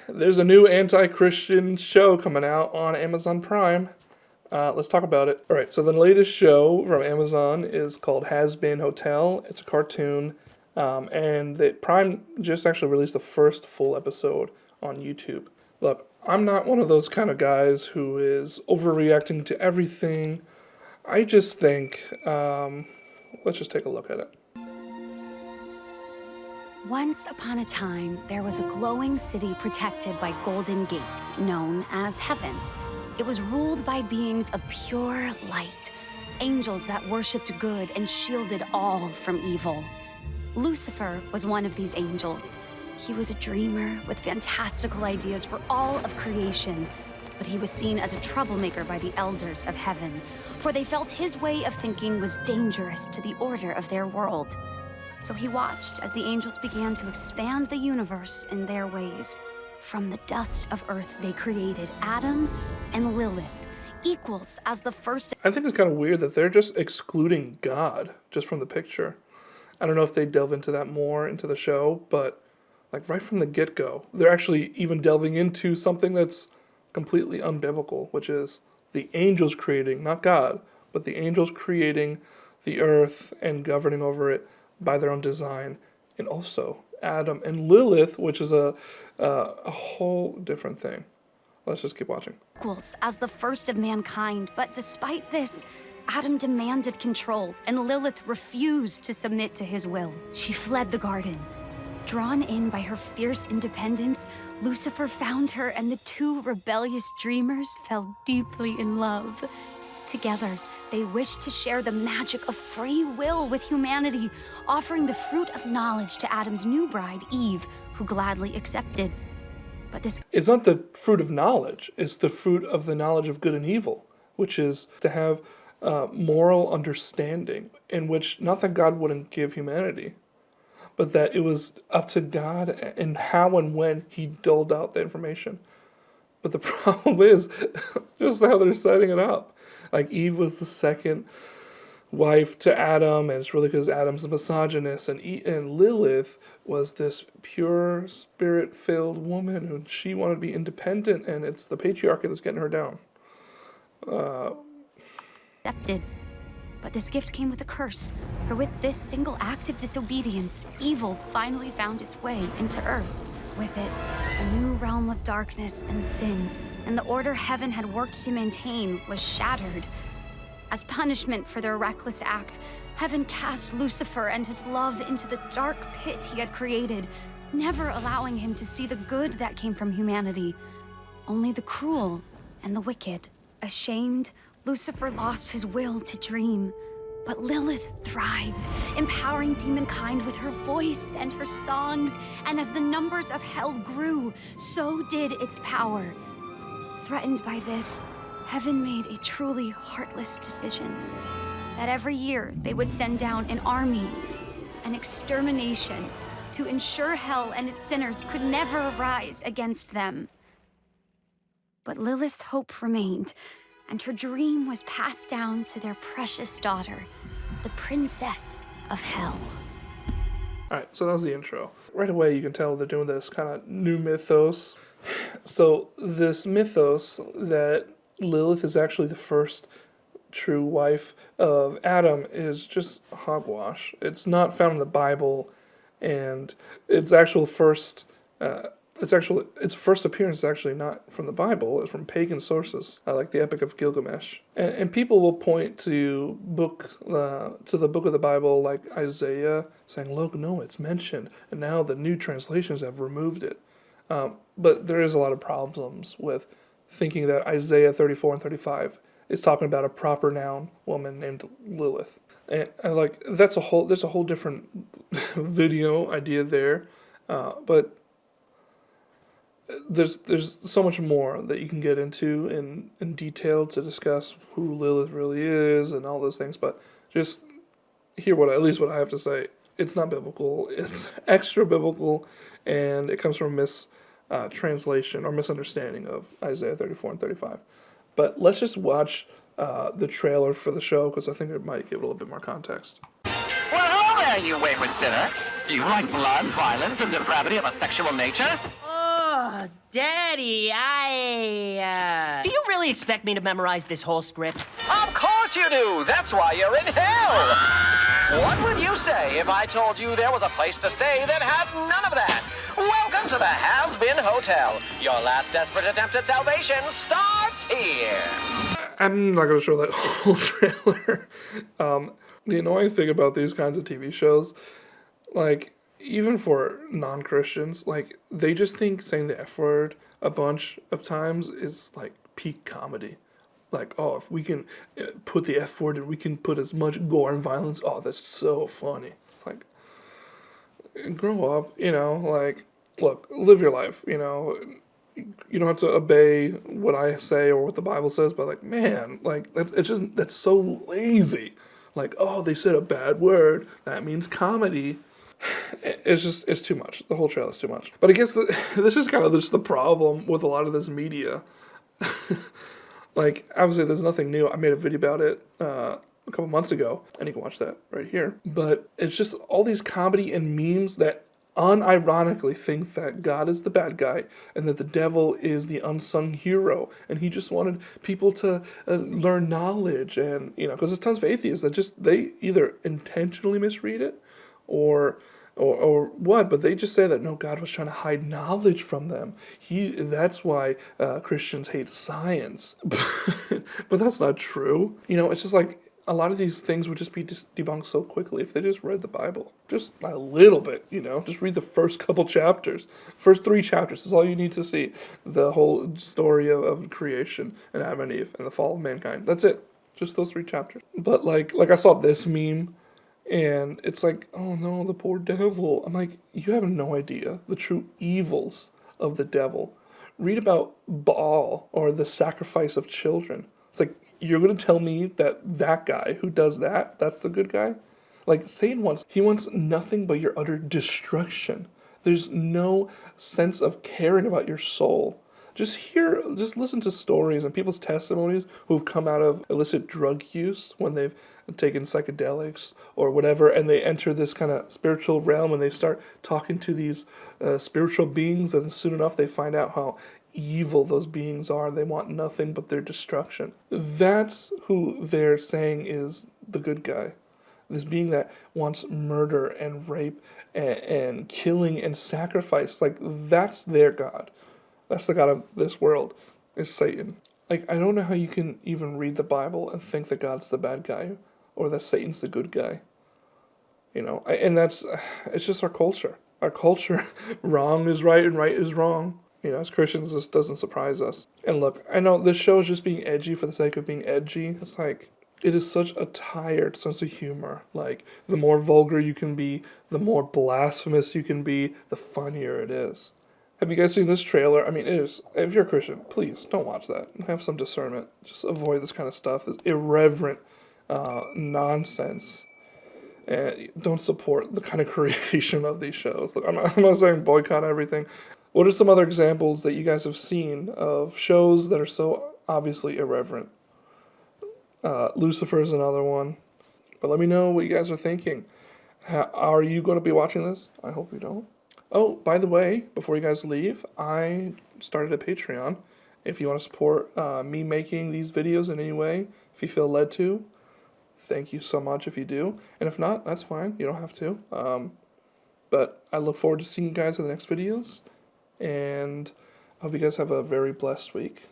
there's a new anti-Christian show coming out on Amazon Prime. Let's talk about it. All right, so the latest show from Amazon is called HAZBIN Hotel. It's a cartoon, and Prime just actually released the first full episode on YouTube. Look, I'm not one of those kind of guys who is overreacting to everything. I just think, let's just take a look at it. Once upon a time, there was a glowing city protected by golden gates, known as Heaven. It was ruled by beings of pure light, angels that worshipped good and shielded all from evil. Lucifer was one of these angels. He was a dreamer with fantastical ideas for all of creation, but he was seen as a troublemaker by the elders of Heaven, for they felt his way of thinking was dangerous to the order of their world. So he watched as the angels began to expand the universe in their ways. From the dust of earth, they created Adam and Lilith, equals as the first. I think it's kind of weird that they're just excluding God just from the picture. I don't know if they delve into that more into the show, but like right from the get-go, they're actually even delving into something that's completely unbiblical, which is the angels creating, not God, but the angels creating the earth and governing over it by their own design, and also Adam and Lilith, which is a whole different thing. Let's just keep watching. Equals as the first of mankind, but despite this, Adam demanded control, and Lilith refused to submit to his will. She fled the garden. Drawn in by her fierce independence, Lucifer found her, and the two rebellious dreamers fell deeply in love. Together, they wished to share the magic of free will with humanity, offering the fruit of knowledge to Adam's new bride, Eve, who gladly accepted. But this... It's not the fruit of knowledge, it's the fruit of the knowledge of good and evil, which is to have moral understanding, in which, not that God wouldn't give humanity, but that it was up to God and how and when he doled out the information. But the problem is just how they're setting it up. Like, Eve was the second wife to Adam, and it's really because Adam's a misogynist, and Lilith was this pure, spirit-filled woman, and she wanted to be independent, and it's the patriarchy that's getting her down. Accepted. But this gift came with a curse, for with this single act of disobedience, evil finally found its way into Earth. With it, a new realm of darkness and sin, and the order Heaven had worked to maintain was shattered. As punishment for their reckless act, Heaven cast Lucifer and his love into the dark pit he had created, never allowing him to see the good that came from humanity, only the cruel and the wicked. Ashamed, Lucifer lost his will to dream, but Lilith thrived, empowering demonkind with her voice and her songs, and as the numbers of hell grew, so did its power. Threatened by this, Heaven made a truly heartless decision, that every year they would send down an army, an extermination, to ensure hell and its sinners could never rise against them. But Lilith's hope remained, and her dream was passed down to their precious daughter, the Princess of Hell. Alright, so that was the intro. Right away you can tell they're doing this kind of new mythos. So this mythos that Lilith is actually the first true wife of Adam is just hogwash. It's not found in the Bible, and its first appearance is actually not from the Bible. It's from pagan sources, like the Epic of Gilgamesh. And people will point to the book of the Bible, like Isaiah, saying, "Look, no, it's mentioned," and now the new translations have removed it. But there is a lot of problems with thinking that Isaiah 34 and 35 is talking about a proper noun woman named Lilith. And like there's a whole different video idea there, but there's so much more that you can get into in detail to discuss who Lilith really is and all those things. But just hear what I have to say. It's not biblical. It's extra biblical, and it comes from translation or misunderstanding of Isaiah 34 and 35. But let's just watch the trailer for the show, because I think it might give it a little bit more context. Well, hello there, you wayward sinner. Do you like blood, violence, and depravity of a sexual nature? Oh, Alrighty, Do you really expect me to memorize this whole script? Of course you do. That's why you're in hell. What would you say if I told you there was a place to stay that had none of that? Welcome to the HAZBIN Hotel. Your last desperate attempt at salvation starts here. I'm not going to show that whole trailer. The annoying thing about these kinds of TV shows, like, even for non-Christians, like, they just think saying the F word a bunch of times is, like, peak comedy. Like, oh, if we can put the F word and we can put as much gore and violence, oh, that's so funny. It's like, grow up, you know, like, look, live your life, you know. You don't have to obey what I say or what the Bible says, but, like, man, like, that's so lazy. Like, oh, they said a bad word, that means comedy. It's too much. The whole trailer's too much. But I guess this is kind of just the problem with a lot of this media. Like, obviously, there's nothing new. I made a video about it a couple months ago, and you can watch that right here. But it's just all these comedy and memes that unironically think that God is the bad guy and that the devil is the unsung hero, and he just wanted people to learn knowledge, and, you know, because there's tons of atheists that just, they either intentionally misread it or what, but they just say that, no, God was trying to hide knowledge from them. That's why Christians hate science. But that's not true. You know, it's just like, a lot of these things would just be debunked so quickly if they just read the Bible. Just a little bit, you know. Just read the first couple chapters. First 3 chapters is all you need to see. The whole story of creation and Adam and Eve and the fall of mankind. That's it. Just those 3 chapters. But like I saw this meme, and it's like, oh no, the poor devil. I'm like, you have no idea the true evils of the devil. Read about Baal, or the sacrifice of children. It's like, you're going to tell me that guy who does that's the good guy? Like, Satan wants nothing but your utter destruction. There's no sense of caring about your soul. Just listen to stories and people's testimonies who've come out of illicit drug use when they've taken psychedelics or whatever, and they enter this kind of spiritual realm and they start talking to these spiritual beings, and soon enough they find out how evil those beings are. They want nothing but their destruction. That's who they're saying is the good guy. This being that wants murder and rape and killing and sacrifice. Like, that's their God. That's the God of this world, is Satan. Like, I don't know how you can even read the Bible and think that God's the bad guy or that Satan's the good guy. You know, it's just our culture. Our culture, wrong is right and right is wrong. You know, as Christians, this doesn't surprise us. And look, I know this show is just being edgy for the sake of being edgy. It's like, it is such a tired sense of humor. Like, the more vulgar you can be, the more blasphemous you can be, the funnier it is. Have you guys seen this trailer? I mean, it is, if you're a Christian, please don't watch that. Have some discernment. Just avoid this kind of stuff, this irreverent nonsense. And don't support the kind of creation of these shows. Look, I'm not saying boycott everything. What are some other examples that you guys have seen of shows that are so obviously irreverent? Lucifer is another one. But let me know what you guys are thinking. Are you going to be watching this? I hope you don't. Oh, by the way, before you guys leave, I started a Patreon. If you want to support me making these videos in any way, if you feel led to, thank you so much if you do. And if not, that's fine. You don't have to. But I look forward to seeing you guys in the next videos. And I hope you guys have a very blessed week.